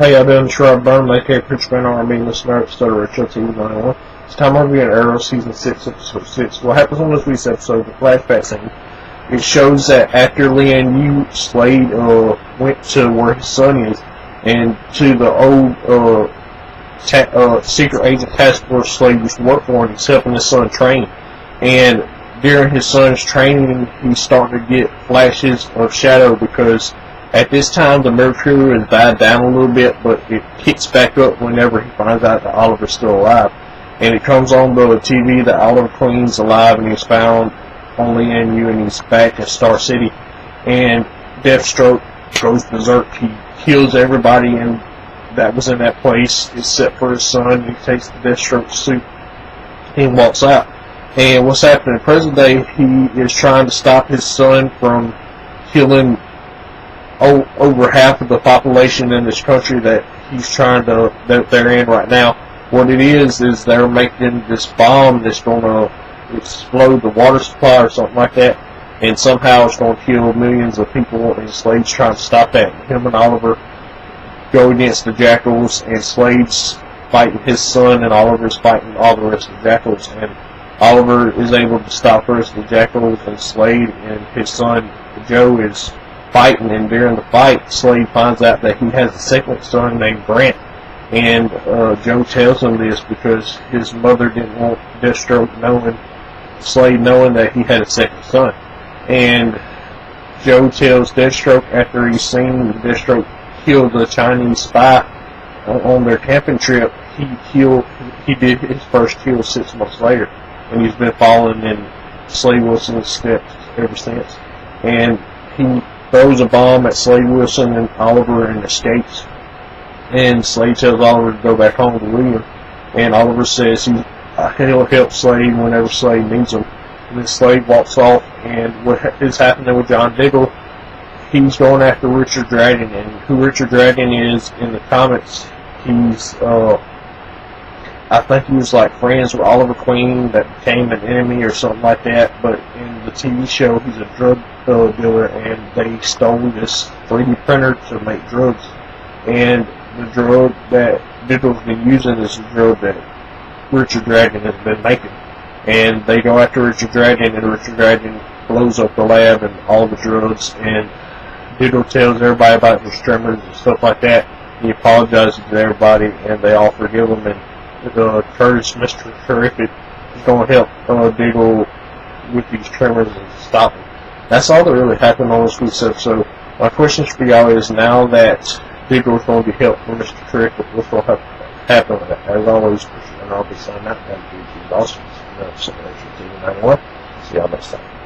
How y'all doing? Shrub Burn, aka Pitchman R&B, listener, episode of Retro TV 91. It's time we're reviewing Arrow Season 6, Episode 6. What happens on this week's episode, the flashback scene, it shows that after Lian Yu, Slade went to where his son is, and to the old secret agent task force Slade used to work for, and he's helping his son train. And during his son's training, he's starting to get flashes of Shadow because at this time, the Mercury has died down a little bit, but it kicks back up whenever he finds out that Oliver's still alive. And it comes on the TV that Oliver Queen's alive and he's found on Lian Yu and he's back at Star City. And Deathstroke goes berserk. He kills everybody that was in that place except for his son. He takes the Deathstroke suit and walks out. And what's happening in present day, he is trying to stop his son from killing over half of the population in this country that they're in right now. What it is they're making this bomb that's going to explode the water supply or something like that, and somehow it's going to kill millions of people, and Slade's trying to stop that. Him and Oliver go against the Jackals, and Slade's fighting his son, and Oliver's fighting all the rest of the Jackals, and Oliver is able to stop the rest of the Jackals, and Slade and his son Joe is fighting, and during the fight, Slade finds out that he has a second son named Grant, and Joe tells him this because his mother didn't want Deathstroke Slade knowing that he had a second son. And Joe tells Deathstroke after he's seen Deathstroke kill the Chinese spy on their camping trip, he did his first kill 6 months later, and he's been following in Slade Wilson's steps ever since. And he throws a bomb at Slade Wilson and Oliver and escapes. And Slade tells Oliver to go back home to William. And Oliver says he'll help Slade whenever Slade needs him. And then Slade walks off, and what is happening with John Diggle, he's going after Richard Dragon. And who Richard Dragon is in the comics, he's I think he was like friends with Oliver Queen that became an enemy or something like that, but in the TV show he's a drug dealer, and they stole this 3D printer to make drugs, and the drug that Diggle's been using is the drug that Richard Dragon has been making. And they go after Richard Dragon, and Richard Dragon blows up the lab and all the drugs, and Diggle tells everybody about his tremors and stuff like that. He apologizes to everybody, and they all forgive him, and Curtis, Mr. Terrific, is going to help Diggle with these tremors and stop him. That's all that really happened on this week's episode. My questions for y'all is, now that Diggle is going to be helped from Mr. Terrific, what's going to happen with that? As always, Christian and I'll be signing out. Have a good evening. Awesome. See y'all next time.